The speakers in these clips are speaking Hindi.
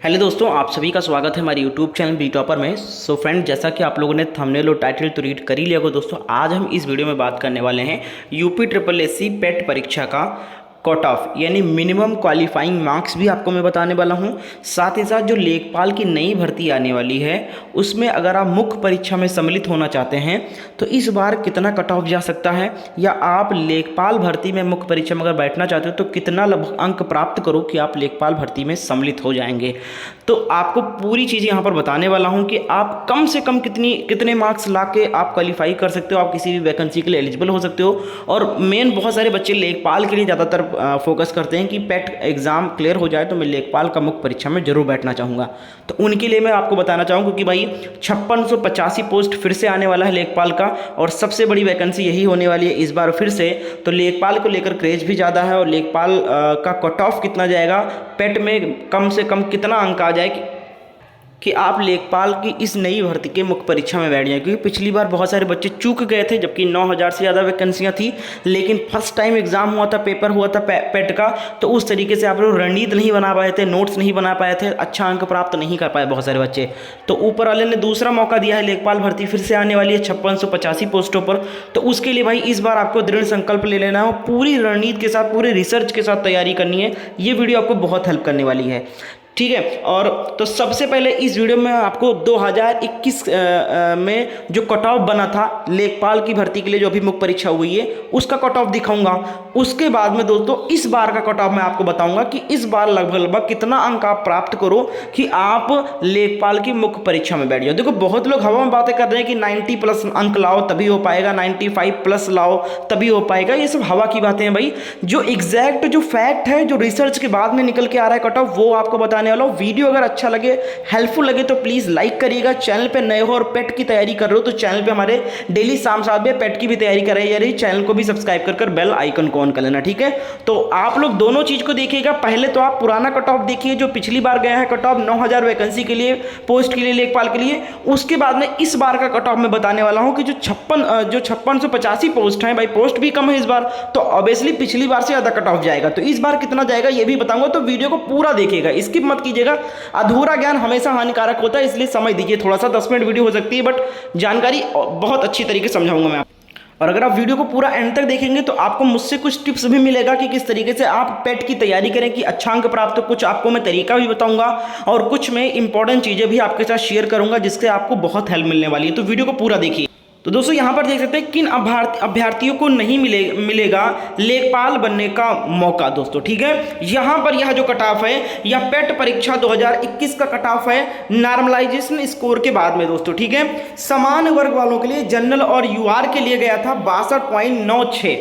हेलो दोस्तों, आप सभी का स्वागत है हमारे यूट्यूब चैनल बी टॉपर में। सो फ्रेंड, जैसा कि आप लोगों ने थंबनेल और टाइटल तो रीड कर ही लिया होगा दोस्तों, आज हम इस वीडियो में बात करने वाले हैं यूपी ट्रिपल एससी पेट परीक्षा का कट ऑफ यानी मिनिमम क्वालिफाइंग मार्क्स भी आपको मैं बताने वाला हूं। साथ ही साथ जो लेखपाल की नई भर्ती आने वाली है उसमें अगर आप मुख्य परीक्षा में सम्मिलित होना चाहते हैं तो इस बार कितना कट ऑफ जा सकता है, या आप लेखपाल भर्ती में मुख्य परीक्षा में अगर बैठना चाहते हो तो कितना लगभग अंक प्राप्त करो कि आप लेखपाल भर्ती में सम्मिलित हो जाएंगे। तो आपको पूरी चीज़ यहाँ पर बताने वाला हूँ कि आप कम से कम कितने मार्क्स ला के आप क्वालिफाई कर सकते हो, आप किसी भी वैकेंसी के लिए एलिजिबल हो सकते हो। और मेन बहुत सारे बच्चे लेखपाल के लिए ज़्यादातर फोकस करते हैं कि पेट एग्ज़ाम क्लियर हो जाए तो मैं लेखपाल का मुख्य परीक्षा में जरूर बैठना चाहूँगा। तो उनके लिए मैं आपको बताना चाहूँगा कि भाई 5685 पोस्ट फिर से आने वाला है लेखपाल का, और सबसे बड़ी वैकेंसी यही होने वाली है इस बार फिर से। तो लेखपाल को लेकर क्रेज भी ज़्यादा है, और लेखपाल का कट ऑफ कितना जाएगा, पेट में कम से कम कितना अंक आ जाए कि आप लेखपाल की इस नई भर्ती के मुख्य परीक्षा में बैठ जाएं। क्योंकि पिछली बार बहुत सारे बच्चे चूक गए थे, जबकि 9000 से ज़्यादा वैकेंसियां थी, लेकिन फर्स्ट टाइम एग्जाम हुआ था, पेपर हुआ था पेट का, तो उस तरीके से आप लोग रणनीति नहीं बना पाए थे, नोट्स नहीं बना पाए थे, अच्छा अंक प्राप्त नहीं कर पाए बहुत सारे बच्चे। तो ऊपर वाले ने दूसरा मौका दिया है, लेखपाल भर्ती फिर से आने वाली है 5685 पोस्टों पर। तो उसके लिए भाई इस बार आपको दृढ़ संकल्प ले लेना है, पूरी रणनीति के साथ, पूरे रिसर्च के साथ तैयारी करनी है। ये वीडियो आपको बहुत हेल्प करने वाली है, ठीक है। और तो सबसे पहले इस वीडियो में आपको 2021 में जो कट ऑफ बना था लेखपाल की भर्ती के लिए, जो अभी मुख्य परीक्षा हुई है, उसका कट ऑफ दिखाऊंगा। उसके बाद में दोस्तों इस बार का कट ऑफ मैं आपको बताऊंगा कि इस बार लगभग कितना अंक आप प्राप्त करो कि आप लेखपाल की मुख्य परीक्षा में बैठ जाओ। देखो, बहुत लोग हवा में बातें कर रहे हैं कि 90 प्लस अंक लाओ तभी हो पाएगा, 95 प्लस लाओ तभी हो पाएगा। ये सब हवा की बातें हैं भाई। जो एग्जैक्ट जो फैक्ट है, जो रिसर्च के बाद में निकल के आ रहा है कट ऑफ, वो आपको बताने वाला हूं। वीडियो अगर अच्छा लगे, हेल्पफुल लगे तो प्लीज लाइक करिएगा। चैनल पे नए हो और पेट की तैयारी कर रहे हो तो चैनल पे हमारे डेली शाम 7 बजे पेट की भी तैयारी कराई जा रही है। चैनल को भी सब्सक्राइब कर बेल आइकन को ऑन कर लेना, ठीक है। तो आप लोग दोनों चीज को देखिएगा। पहले तो आप पुराना कट ऑफ देखिए जो पिछली बार गया है कट ऑफ 9000 वैकेंसी के लिए, पोस्ट के लिए, लेखपाल के लिए। उसके बाद में इस बार का कट ऑफ मैं बताने वाला हूं कि जो 5685 पोस्ट हैं, भाई पोस्ट भी कम है इस बार, तो ऑब्वियसली पिछली बार से ज्यादा कट ऑफ जाएगा। तो इस बार कितना जाएगा ये भी बताऊंगा, तो वीडियो को पूरा देखिएगा, स्किप मत कीजिएगा। अधूरा ज्ञान हमेशा हानिकारक होता है, इसलिए समझ दीजिए थोड़ा सा। 10 मिनट वीडियो हो सकती है, बट जानकारी बहुत अच्छी तरीके से समझाऊंगा मैं। और अगर आप वीडियो को पूरा एंड तक देखेंगे तो आपको मुझसे कुछ टिप्स भी मिलेगा कि किस तरीके से आप पेट की तैयारी करें कि अच्छा अंक प्राप्त हो। कुछ आपको मैं तरीका भी बताऊंगा और कुछ मैं इंपॉर्टेंट चीजें भी आपके साथ शेयर करूंगा जिससे आपको बहुत हेल्प मिलने वाली है। तो वीडियो को पूरा देखिए। तो दोस्तों यहाँ पर देख सकते हैं किन अभ्यर्थियों को नहीं मिलेगा लेखपाल बनने का मौका दोस्तों, ठीक है। यहाँ पर यह जो कट ऑफ है, यह पेट परीक्षा 2021 का कट ऑफ है नॉर्मलाइजेशन स्कोर के बाद में दोस्तों, ठीक है। समान वर्ग वालों के लिए जनरल और यूआर के लिए गया था 62.96,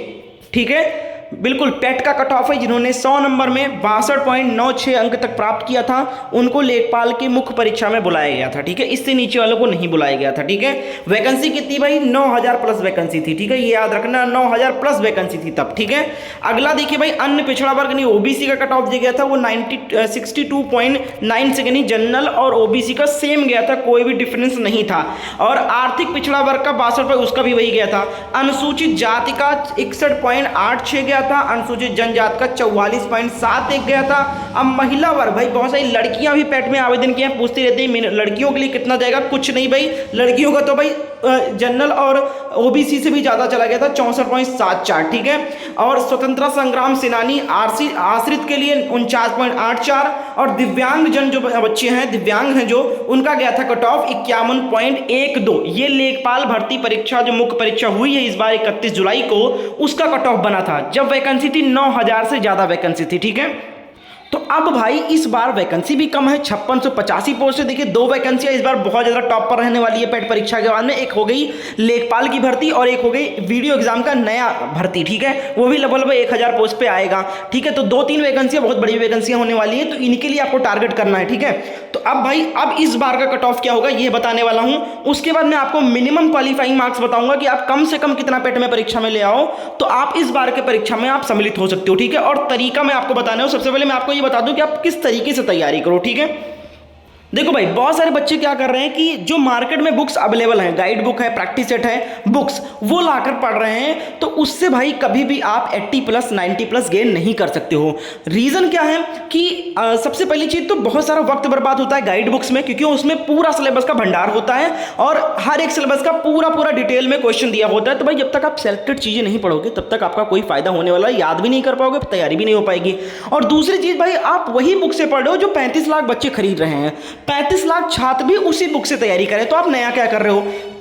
ठीक है। बिल्कुल पेट का कट ऑफ है। जिन्होंने 100 नंबर में 62.96 अंक तक प्राप्त किया था उनको लेखपाल की मुख्य परीक्षा में बुलाया गया था, ठीक है। इससे नीचे वालों को नहीं बुलाया गया था, ठीक है। वैकेंसी कितनी भाई? 9000 प्लस वैकेंसी थी, ठीक है। ये याद रखना, 9000 प्लस वैकेंसी थी तब, ठीक है। अगला देखिए भाई, अन्य पिछड़ा वर्ग नहीं, ओबीसी का कट ऑफ दिया गया था वो 62.9 से, जनरल और ओबीसी का सेम गया था, कोई भी डिफरेंस नहीं था। और आर्थिक पिछड़ा वर्ग का 62, उसका भी वही गया था। अनुसूचित जाति का 61.86 गया था, अनुसूचित जनजाति का 44.71 गया था। अब महिला वर्ग, भाई बहुत सारी लड़कियां भी पेट में आवेदन किए हैं, पूछती रहती है लड़कियों के लिए कितना जाएगा। कुछ नहीं भाई, लड़कियों का तो भाई जनरल और ओबीसी से भी ज्यादा चला गया था, 64.74, ठीक है। और स्वतंत्रता संग्राम सेनानी आश्रित के लिए 49.84, और दिव्यांग जन जो बच्चे हैं, दिव्यांग हैं जो, उनका गया था कट ऑफ 51.12। ये लेखपाल भर्ती परीक्षा जो मुख्य परीक्षा हुई है इस बार 31 जुलाई को, उसका कट ऑफ बना था जब वैकेंसी थी 9000 से ज्यादा वैकेंसी थी, ठीक है। तो अब भाई इस बार वैकेंसी भी कम है, 5685 पोस्ट है। देखिए 2 वैकेंसियां इस बार बहुत ज्यादा टॉप पर रहने वाली है पेट परीक्षा के बाद में। एक हो गई लेखपाल की भर्ती और एक हो गई वीडियो एग्जाम का नया भर्ती, ठीक है। वो भी लगभग 1000 पोस्ट पे आएगा, ठीक है। तो 2-3 वैकेंसियां बहुत बड़ी वैकेंसियां होने वाली है, तो इनके लिए आपको टारगेट करना है, ठीक है। तो अब भाई अब इस बार का कट ऑफ क्या होगा ये बताने वाला हूं। उसके बाद मैं आपको मिनिमम क्वालिफाइंग मार्क्स बताऊंगा कि आप कम से कम कितना पेट में परीक्षा में ले आओ तो आप इस बार के परीक्षा में आप सम्मिलित हो सकते हो, ठीक है। और तरीका मैं आपको बताने हूं। सबसे पहले मैं आपको ये बता दूं कि आप किस तरीके से तैयारी करो, ठीक है। देखो भाई, बहुत सारे बच्चे क्या कर रहे हैं कि जो मार्केट में बुक्स अवेलेबल हैं, गाइड बुक है, प्रैक्टिस सेट है, बुक्स वो लाकर पढ़ रहे हैं, तो उससे भाई कभी भी आप 80 प्लस 90 प्लस गेन नहीं कर सकते हो। रीजन क्या है कि सबसे पहली चीज तो बहुत सारा वक्त बर्बाद होता है गाइड बुक्स में, क्योंकि उसमें पूरा सिलेबस का भंडार होता है और हर एक सिलेबस का पूरा पूरा डिटेल में क्वेश्चन दिया होता है। तो भाई जब तक आप सेलेक्टेड चीजें नहीं पढ़ोगे तब तक आपका कोई फायदा होने वाला है, याद भी नहीं कर पाओगे, तैयारी भी नहीं हो पाएगी। और दूसरी चीज भाई, आप वही बुक से पढ़ रहे हो जो 35 लाख बच्चे खरीद रहे हैं, 35 लाख छात्र भी उसी बुक से तैयारी करें, तो आप नया क्या कर रहे हो।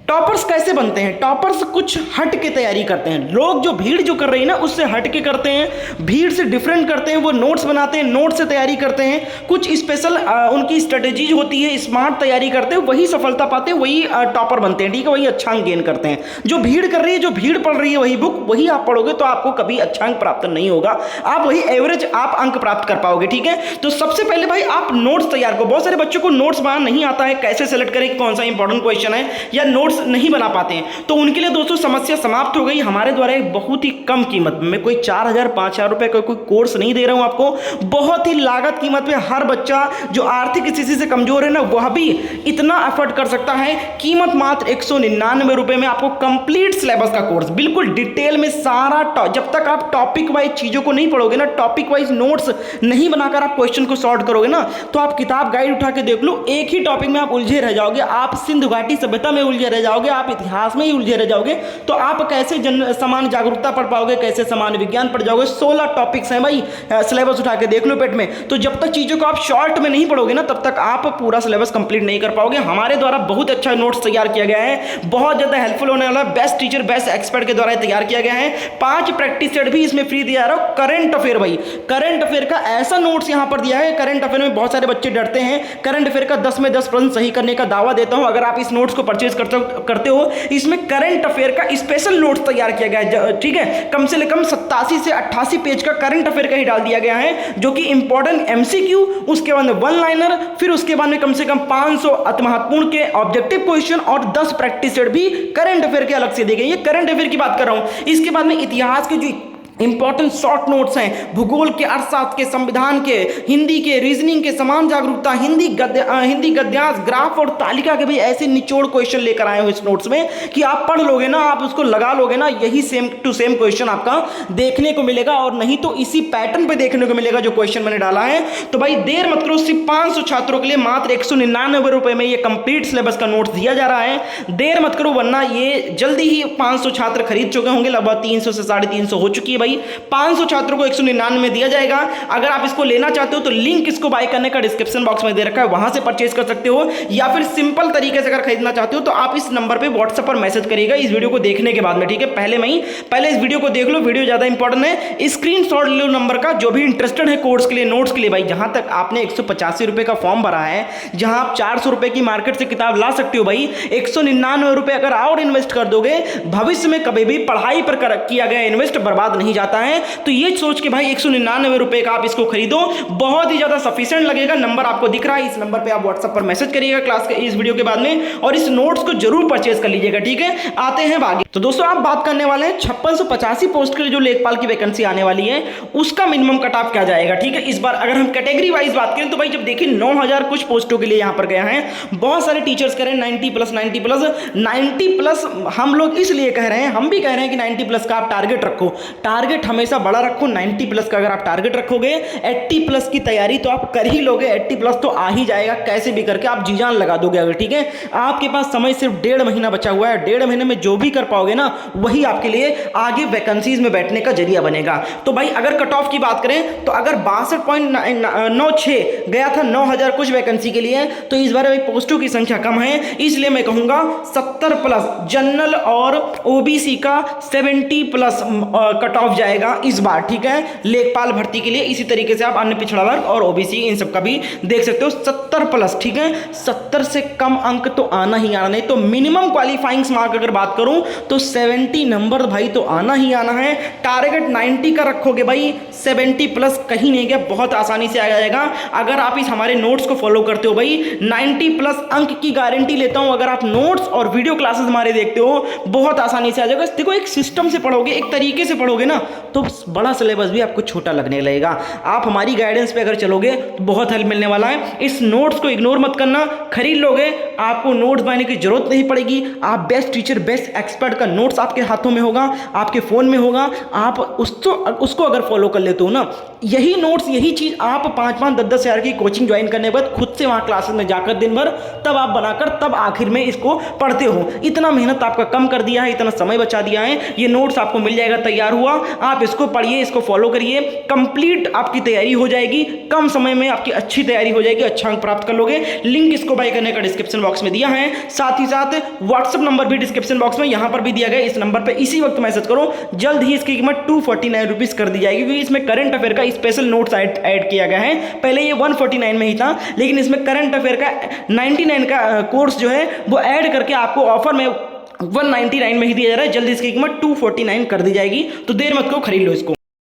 टॉपर्स कैसे बनते हैं, टॉपर्स कुछ हट के तैयारी करते हैं। लोग जो भीड़ जो कर रही है ना उससे हट के करते हैं, भीड़ से डिफरेंट करते हैं, वो नोट्स बनाते हैं, नोट से तैयारी करते हैं, कुछ स्पेशल उनकी स्ट्रेटेजीज होती है, स्मार्ट तैयारी करते हैं, वही सफलता पाते हैं, वही टॉपर बनते हैं, ठीक है, वही अच्छा अंक गेन करते हैं। जो भीड़ कर रही है, जो भीड़ पढ़ रही है वही बुक, वही आप पढ़ोगे तो आपको कभी अच्छा अंक प्राप्त नहीं होगा, आप वही एवरेज आप अंक प्राप्त कर पाओगे, ठीक है। तो सबसे पहले भाई आप नोट्स तैयार करो। बहुत सारे बच्चों को नोट्स बनाना नहीं आता है, कैसे सेलेक्ट करें कौन सा इंपॉर्टेंट क्वेश्चन है, या नोट्स नहीं बना पाते हैं, तो उनके लिए दोस्तों समस्या समाप्त हो गई हमारे द्वारा एक बहुत ही कम कीमत में। कोई 4,000 5,000 रुपए का कोई कोर्स नहीं दे रहा हूं आपको, बहुत ही लागत कीमत पे हर बच्चा जो आर्थिक स्थिति से कमजोर है ना वह भी इतना एफर्ट कर सकता है। कीमत मात्र 199 रुपए में आपको कंप्लीट सिलेबस का कोर्स, बिल्कुल डिटेल में सारा, जब तक आप टॉपिक वाइज चीजों को नहीं पढ़ोगे ना, टॉपिक वाइज नोट्स नहीं बनाकर आप क्वेश्चन को सॉर्ट करोगे ना, तो आप किताब गाइड उठा के देख लो, एक ही टॉपिक में आप उलझे रह जाओगे, आप सिंधु घाटी सभ्यता में उलझे रह जाओगे, आप इतिहास में ही उलझे रह जाओगे, तो आप कैसे समान जागरूकता पढ़ पाओगे, कैसे समान विज्ञान पढ़ जाओगे। 16 टॉपिक्स हैं भाई, सिलेबस उठा के देख लो पेट में। तो जब तक चीजों को आप शॉर्ट में नहीं पढ़ोगे ना तब तक आप पूरा सिलेबस कंप्लीट नहीं कर पाओगे। हमारे द्वारा बहुत अच्छा नोट्स तैयार किया गया है, बहुत ज्यादा हेल्पफुल होने वाला, बेस्ट टीचर बेस्ट एक्सपर्ट के द्वारा तैयार किया गया है। 5 प्रैक्टिस सेट भी इसमें फ्री दिया रहा हूं। करंट अफेयर भाई, करंट अफेयर का ऐसा नोट्स यहां पर दिया है, करंट अफेयर में बहुत सारे बच्चे डरते हैं, करंट अफेयर का 10 में 10 प्रश्न सही करने का दावा देता हूं। अगर आप इस नोट्स को परचेज करते हो, इसमें करंट अफेयर का स्पेशल नोट्स तैयार किया गया है, ठीक है, कम से कम 87 से 88 पेज का करंट अफेयर का ही डाल दिया गया है, जो कि इंपॉर्टेंट एमसीक्यू, उसके बाद में वन लाइनर, फिर उसके बाद में कम से कम 500 अति महत्वपूर्ण के ऑब्जेक्टिव क्वेश्चन और 10 प्रैक्टिस सेट भी करंट अफेयर के अलग से दिए गए। ये करंट अफेयर की बात कर रहा हूं। इसके बाद में इतिहास के जो इंपॉर्टेंट शॉर्ट नोट्स हैं, भूगोल के, अर्थशास्त्र के, संविधान के, हिंदी के, रीजनिंग के, समान जागरूकता, हिंदी गद्यांश, ग्राफ और तालिका के भी ऐसे निचोड़ क्वेश्चन लेकर आए हो इस नोट्स में कि आप पढ़ लोगे ना, आप उसको लगा लोगे ना, यही सेम टू सेम क्वेश्चन आपका देखने को मिलेगा, और नहीं तो इसी पैटर्न पे देखने को मिलेगा जो क्वेश्चन मैंने डाला है। तो भाई देर मत करो, सिर्फ 500 छात्रों के लिए मात्र 199 रुपए में ये कंप्लीट सिलेबस का नोट्स दिया जा रहा है। देर मत करो, वरना ये जल्दी ही 500 छात्र खरीद चुके होंगे, लगभग 300 से 350 हो चुकी है भाई। 500 छात्रों को 199 में दिया जाएगा। अगर आप इसको लेना चाहते हो तो लिंक इसको बाय करने का डिस्क्रिप्शन बॉक्स में दे रखा है, वहां से परचेज कर सकते हो, या फिर सिंपल तरीके से अगर खरीदना चाहते हो तो आप इस नंबर पे व्हाट्सएप पर मैसेज करिएगा इस वीडियो को देखने के बाद में, ठीक है। पहले इस वीडियो को देख लो, वीडियो ज्यादा इंपॉर्टेंट है। स्क्रीनशॉट ले लो नंबर का, जो भी इंटरेस्टेड है कोर्स के लिए, नोट्स के लिए। भाई जहां तक आपने 185 रुपए का फॉर्म भरा है, जहां आप 400 रुपए की मार्केट से किताब ला सकते हो, भाई 199 रुपए अगर और इन्वेस्ट कर दोगे, भविष्य में कभी भी पढ़ाई पर किया गया इन्वेस्ट बर्बाद नहीं जाता है। तो ये सोच के भाई 199 रुपए का आप इसको खरीदो, बहुत ही ज्यादा सफिशिएंट लगेगा। नंबर आपको दिख रहा है, इस नंबर पे आप व्हाट्सएप पर मैसेज करिएगा क्लास के इस वीडियो के बाद में, और इस नोट्स को जरूर परचेज कर लीजिएगा, ठीक है। आते हैं आगे। तो दोस्तों आप बात करने वाले हैं 5685 पोस्ट के लिए जो लेखपाल की वैकेंसी आने वाली है, उसका मिनिमम कट ऑफ क्या जाएगा, ठीक है। इस बार अगर हम कैटेगरी वाइज बात करें तो भाई जब देखिए 9000 कुछ पोस्टों के लिए यहां पर गया है, बहुत सारे टीचर्स कह रहे हैं 90 प्लस 90 प्लस। हम लोग इसलिए कह रहे हैं, हम भी कह रहे हैं कि 90 प्लस का आप टारगेट रखो, टारगेट हमेशा बड़ा रखो। 90 प्लस का अगर आप टारगेट रखोगे, 80 प्लस की तैयारी तो आप कर ही लोगे, 80 प्लस तो आ ही जाएगा, कैसे भी करके आप जी जान लगा दोगे अगर, ठीक है। आपके पास समय सिर्फ 1.5 महीना बचा हुआ है, 1.5 महीने में जो भी कर पाओगे ना वही आपके लिए आगे वैकेंसीज में बैठने का जरिया बनेगा। तो भाई अगर कट ऑफ की बात करें तो अगर 62.96 गया था 9000 कुछ वैकेंसी के लिए, तो इस बार भाई पोस्टों की संख्या कम है, इसलिए मैं कहूंगा 70 प्लस जनरल और ओबीसी का 70 प्लस कट ऑफ जाएगा इस बार, ठीक है, लेखपाल भर्ती के लिए। इसी तरीके से आप अन्य पिछड़ा वर्ग और ओबीसी इन सब का भी देख सकते हो, 70 प्लस, ठीक है। 70 से कम अंक तो आना ही आना, नहीं तो मिनिमम क्वालिफाइंग मार्क अगर बात करूं तो 70 नंबर भाई तो आना ही आना है। टारगेट 90 का रखोगे भाई, 70 प्लस कहीं नहीं गया, बहुत आसानी से आ जाएगा। अगर आप इस हमारे नोट्स को फॉलो करते हो भाई, 90 प्लस अंक की गारंटी लेता हूं। अगर आप नोट्स और वीडियो क्लासेस हमारे देखते हो, बहुत आसानी से आ जाएगा। देखो एक सिस्टम से पढ़ोगे, एक तरीके से पढ़ोगे ना, तो बड़ा सिलेबस भी आपको छोटा लगने लगेगा। आप हमारी गाइडेंस पे अगर चलोगे तो बहुत हेल्प मिलने वाला है। इस नोट्स को इग्नोर मत करना, खरीद लोगे आपको नोट्स बनाने की जरूरत नहीं पड़ेगी। आप बेस्ट टीचर बेस्ट एक्सपर्ट का नोट्स आपके हाथों में होगा, आपके फ़ोन में होगा। आप उसको अगर फॉलो कर लेते हो ना, यही नोट्स यही चीज़ आप 5-5 10-10 हज़ार की कोचिंग ज्वाइन करने के बाद खुद से वहाँ क्लासेस में जाकर दिन भर तब आप बनाकर तब आखिर में इसको पढ़ते हो। इतना मेहनत आपका कम कर दिया है, इतना समय बचा दिया है। ये नोट्स आपको मिल जाएगा तैयार हुआ, आप इसको पढ़िए, इसको फॉलो करिए, कंप्लीट आपकी तैयारी हो जाएगी। कम समय में आपकी अच्छी तैयारी हो जाएगी, अच्छा अंक प्राप्त कर लोगे। लिंक इसको बाय करने का डिस्क्रिप्शन बॉक्स में दिया है, साथ ही साथ व्हाट्सअप नंबर भी डिस्क्रिप्शन बॉक्स में यहाँ पर भी दिया गया। इस नंबर पर इसी वक्त मैसेज करो, जल्द ही इसकी कीमत 249 रुपीज़ कर दी जाएगी, क्योंकि इसमें करंट अफेयर का स्पेशल नोट्स ऐड किया गया है। पहले ये 149 में ही था, लेकिन इसमें करंट अफेयर का 99 का कोर्स जो है वो ऐड करके आपको ऑफर में 199 में ही दिया जा रहा है। जल्दी इसकी कीमत 249 कर दी जाएगी, तो देर मत करो, खरीद लो इसको।